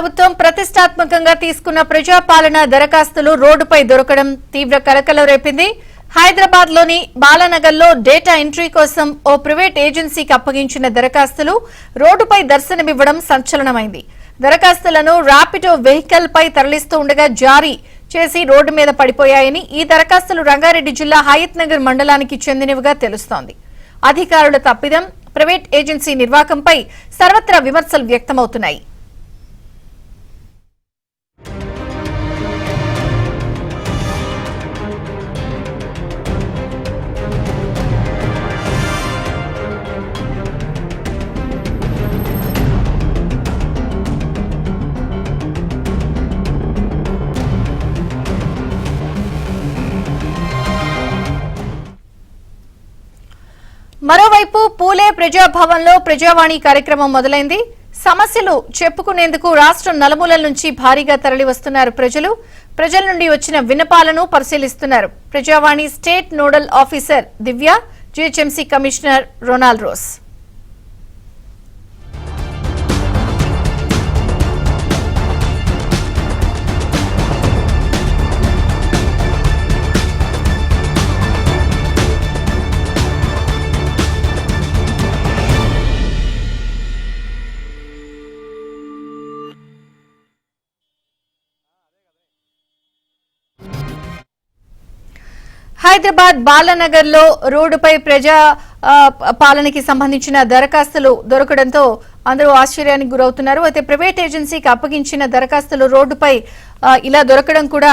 ప్రభుత్వం ప్రతిష్టాత్మకంగా తీసుకున్న ప్రజాపాలన దరఖాస్తులు రోడ్డుపై దొరకడం తీవ్ర కలకలం రేపింది. హైదరాబాద్ లోని బాలానగర్లో డేటా ఎంట్రీ కోసం ఓ ప్రైవేట్ ఏజెన్సీకి అప్పగించిన దరఖాస్తులు రోడ్డుపై దర్శనమివ్వడం సంచలనమైంది. దరఖాస్తులను ర్యాపిడో వెహికల్ పై తరలిస్తూ ఉండగా జారీ చేసి రోడ్డు మీద పడిపోయాయని, ఈ దరఖాస్తులు రంగారెడ్డి జిల్లా హయత్ నగర్ మండలానికి చెందినవిగా తెలుస్తోంది. అధికారుల తప్పిదం, ప్రైవేట్ ఏజెన్సీ నిర్వాకంపై సర్వత్రా విమర్శలు వ్యక్తమవుతున్నాయి. మరోవైపు పూలే ప్రజాభవన్లో ప్రజావాణి కార్యక్రమం మొదలైంది. సమస్యలు చెప్పుకునేందుకు రాష్ట్రం నలుమూలల నుంచి భారీగా తరలి వస్తున్నారు ప్రజల నుండి వచ్చిన విన్నపాలను పరిశీలిస్తున్నారు. Prajavani state nodal officer Divya, GHMC commissioner Ronald Ross. Hyderabad Balanagar లో రోడ్డుపై ప్రజా పాలనకి సంబంధించిన దరఖాస్తులు దొరకడంతో అందరూ ఆశ్చర్యానికి గురవుతున్నారు. అయితే ప్రైవేట్ ఏజెన్సీకి అప్పగించిన దరఖాస్తులు రోడ్డుపై ఇలా దొరకడం కూడా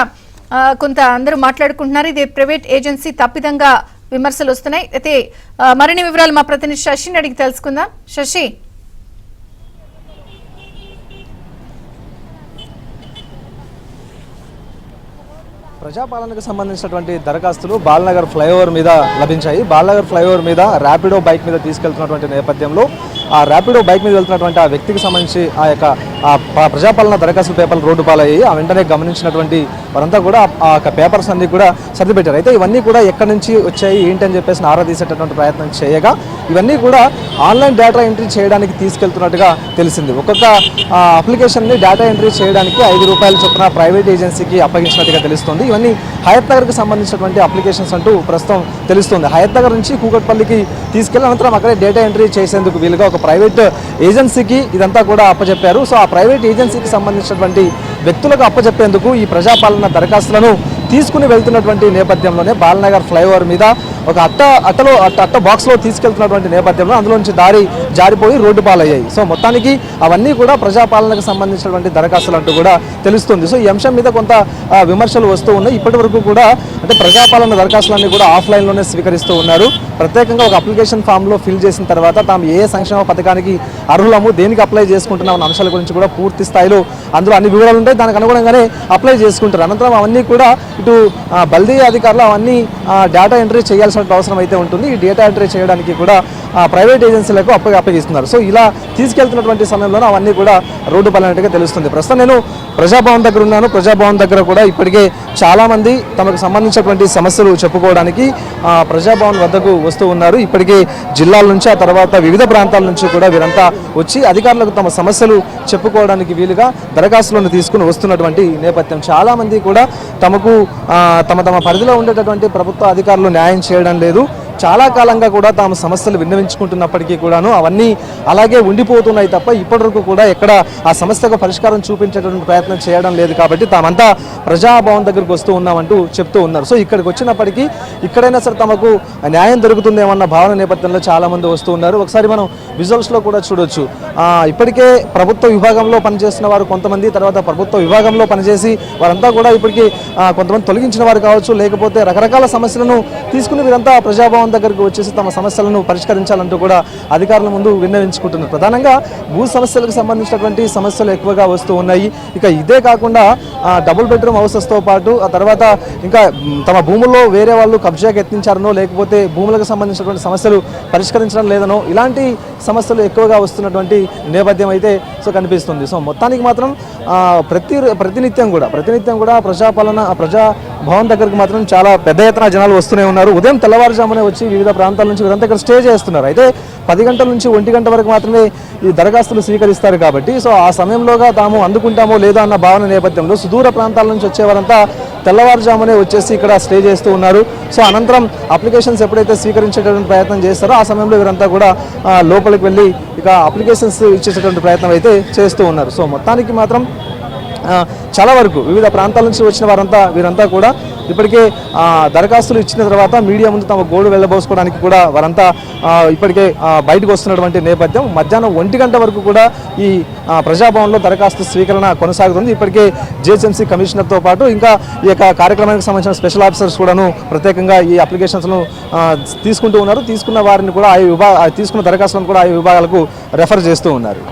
కొంత అందరూ మాట్లాడుకుంటున్నారు. ఇది ప్రైవేట్ ఏజెన్సీ తప్పిదంగా విమర్శలు వస్తున్నాయి. అయితే మరిన్ని వివరాలు మా ప్రతినిధి శశిని అడిగి తెలుసుకుందాం. శశి, ప్రజాపాలనకు సంబంధించినటువంటి దరఖాస్తులు బాలనగర్ ఫ్లైఓవర్ మీద లభించాయి. బాలనగర్ ఫ్లైఓవర్ మీద ర్యాపిడో బైక్ మీద తీసుకెళ్తున్నటువంటి నేపథ్యంలో ఆ ర్యాపిడో బైక్ మీద వెళ్తున్నటువంటి ఆ వ్యక్తికి సంబంధించి ఆ యొక్క ప్రజాపాలన దరఖాస్తుల పేపర్లు రోడ్డు పాలయ్యాయి. ఆ వెంటనే గమనించినటువంటి వారంతా కూడా ఆ యొక్క పేపర్స్ అన్ని కూడా సర్దిపెట్టారు. అయితే ఇవన్నీ కూడా ఎక్కడి నుంచి వచ్చాయి ఏంటని చెప్పేసి ఆరా తీసేటటువంటి ప్రయత్నం చేయగా ఇవన్నీ కూడా ఆన్లైన్ డేటా ఎంట్రీ చేయడానికి తీసుకెళ్తున్నట్టుగా తెలిసింది. ఒక్కొక్క అప్లికేషన్ని డేటా ఎంట్రీ చేయడానికి ₹5 చొప్పున ప్రైవేట్ ఏజెన్సీకి అప్పగించినట్టుగా తెలుస్తుంది. ఇవన్నీ హయత్ నగర్కి సంబంధించినటువంటి అప్లికేషన్స్ అంటూ ప్రస్తుతం తెలుస్తుంది. హయత్ నగర్ నుంచి కూకట్పల్లికి తీసుకెళ్లి అనంతరం అక్కడే డేటా ఎంట్రీ చేసేందుకు వీలుగా ఒక ప్రైవేట్ ఏజెన్సీకి ఇదంతా కూడా అప్పచెప్పారు. సో ఆ ప్రైవేట్ ఏజెన్సీకి సంబంధించినటువంటి వ్యక్తులకు అప్పచెప్పేందుకు ఈ ప్రజాపాలన దరఖాస్తులను తీసుకుని వెళ్తున్నటువంటి నేపథ్యంలోనే బాలనగర్ ఫ్లైఓవర్ మీద ఒక అట్ట బాక్స్లో తీసుకెళ్తున్నటువంటి నేపథ్యంలో అందులో నుంచి జారిపోయి రోడ్డు పాలయ్యాయి. సో మొత్తానికి అవన్నీ కూడా ప్రజాపాలనకు సంబంధించినటువంటి దరఖాస్తులు అంటూ కూడా తెలుస్తుంది. సో ఈ అంశం మీద కొంత విమర్శలు వస్తూ ఉన్నాయి. ఇప్పటి వరకు కూడా అంటే ప్రజాపాలన దరఖాస్తులన్నీ కూడా ఆఫ్లైన్లోనే స్వీకరిస్తూ ఉన్నారు. ప్రత్యేకంగా ఒక అప్లికేషన్ ఫామ్లో ఫిల్ చేసిన తర్వాత తాము ఏ సంక్షేమ పథకానికి అర్హులము, దేనికి అప్లై చేసుకుంటున్నాం అన్న అంశాల గురించి కూడా పూర్తి స్థాయిలో అందులో అన్ని వివరాలు ఉంటాయి. దానికి అనుగుణంగానే అప్లై చేసుకుంటారు. అనంతరం అవన్నీ కూడా ఇటు బల్దీ అధికారులు అవన్నీ డేటా ఎంట్రీ చేయాల్సిన అవసరం అయితే ఉంటుంది. ఈ డేటా ఎంట్రీ చేయడానికి కూడా ప్రైవేట్ ఏజెన్సీలకు అప్పగిస్తున్నారు. సో ఇలా తీసుకెళ్తున్నటువంటి సమయంలోనే అవన్నీ కూడా రోడ్డు పాలనట్టుగా తెలుస్తుంది. ప్రస్తుతం నేను ప్రజాభవన్ దగ్గర ఉన్నాను. ప్రజాభవన్ దగ్గర కూడా ఇప్పటికే చాలామంది తమకు సంబంధించినటువంటి సమస్యలు చెప్పుకోవడానికి ప్రజాభవన్ వద్దకు వస్తూ ఉన్నారు. ఇప్పటికే జిల్లాల నుంచి, ఆ తర్వాత వివిధ ప్రాంతాల నుంచి కూడా వీరంతా వచ్చి అధికారులకు తమ సమస్యలు చెప్పుకోవడానికి వీలుగా దరఖాస్తులను తీసుకుని వస్తున్నటువంటి నేపథ్యం. చాలామంది కూడా తమకు తమ పరిధిలో ఉండేటటువంటి ప్రభుత్వ అధికారులు న్యాయం చేయడం లేదు, చాలా కాలంగా కూడా తాము సమస్యలు విన్నవించుకుంటున్నప్పటికీ కూడాను అవన్నీ అలాగే ఉండిపోతున్నాయి తప్ప ఇప్పటివరకు కూడా ఎక్కడ ఆ సమస్యకు పరిష్కారం చూపించేటువంటి ప్రయత్నం చేయడం లేదు. కాబట్టి తామంతా ప్రజాభవన్ దగ్గరికి వస్తూ ఉన్నామంటూ చెప్తూ ఉన్నారు. సో ఇక్కడికి వచ్చినప్పటికీ ఇక్కడైనా సరే తమకు న్యాయం దొరుకుతుందేమన్న భావన నేపథ్యంలో చాలామంది వస్తూ ఉన్నారు. ఒకసారి మనం విజువల్స్లో కూడా చూడొచ్చు. ఇప్పటికే ప్రభుత్వ విభాగంలో పనిచేస్తున్న వారు కొంతమంది, తర్వాత ప్రభుత్వ విభాగంలో పనిచేసి వారంతా కూడా ఇప్పటికీ కొంతమంది తొలగించిన వారు కావచ్చు, లేకపోతే రకరకాల సమస్యలను తీసుకుని వీరంతా ప్రజాభవన్ దగ్గరకు వచ్చేసి తమ సమస్యలను పరిష్కరించాలంటూ కూడా అధికారుల ముందు విన్నవించుకుంటున్నారు. ప్రధానంగా భూ సమస్యలకు సంబంధించినటువంటి సమస్యలు ఎక్కువగా వస్తూ ఉన్నాయి. ఇక ఇదే కాకుండా డబుల్ బెడ్రూమ్ హౌసెస్తో పాటు ఆ తర్వాత ఇంకా తమ భూముల్లో వేరే వాళ్ళు కబ్జాకి యత్నించారనో, లేకపోతే భూములకు సంబంధించినటువంటి సమస్యలు పరిష్కరించడం లేదనో ఇలాంటి సమస్యలు ఎక్కువగా వస్తున్నటువంటి నేపథ్యం అయితే సో కనిపిస్తుంది. సో మొత్తానికి మాత్రం ప్రతినిత్యం కూడా ప్రజా భవన్ దగ్గరికి మాత్రం చాలా పెద్ద ఎత్తున జనాలు వస్తూనే ఉన్నారు. ఉదయం తెల్లవారుజామునే వచ్చి వివిధ ప్రాంతాల నుంచి వీరంతా ఇక్కడ స్టే చేస్తున్నారు. అయితే 10 గంటల నుంచి 1 గంట వరకు మాత్రమే ఈ దరఖాస్తులు స్వీకరిస్తారు కాబట్టి సో ఆ సమయంలోగా తాము అందుకుంటామో లేదా అన్న భావన నేపథ్యంలో సుదూర ప్రాంతాల నుంచి వచ్చేవారంతా తెల్లవారుజామునే వచ్చేసి ఇక్కడ స్టే చేస్తూ ఉన్నారు. సో అనంతరం అప్లికేషన్స్ ఎప్పుడైతే స్వీకరించేటటువంటి ప్రయత్నం చేస్తారో ఆ సమయంలో వీరంతా కూడా లోపలికి వెళ్ళి ఇక అప్లికేషన్స్ ఇచ్చేటటువంటి ప్రయత్నం అయితే చేస్తూ ఉన్నారు. సో మొత్తానికి మాత్రం చాలా వరకు వివిధ ప్రాంతాల నుంచి వచ్చిన వీరంతా కూడా ఇప్పటికే దరఖాస్తులు ఇచ్చిన తర్వాత మీడియా ముందు తమ గోడు వెళ్ళబోసుకోవడానికి కూడా వారంతా ఇప్పటికే బయటకు వస్తున్నటువంటి నేపథ్యం. మధ్యాహ్నం 1 గంట వరకు కూడా ఈ ప్రజాభవన్లో దరఖాస్తు స్వీకరణ కొనసాగుతుంది. ఇప్పటికే జిహెచ్ఎంసీ కమిషనర్తో పాటు ఇంకా ఈ యొక్క కార్యక్రమానికి సంబంధించిన స్పెషల్ ఆఫీసర్స్ కూడాను ప్రత్యేకంగా ఈ అప్లికేషన్స్ను తీసుకుంటూ ఉన్నారు. తీసుకున్న వారిని కూడా తీసుకున్న దరఖాస్తులను కూడా ఆయా విభాగాలకు రెఫర్ చేస్తూ ఉన్నారు.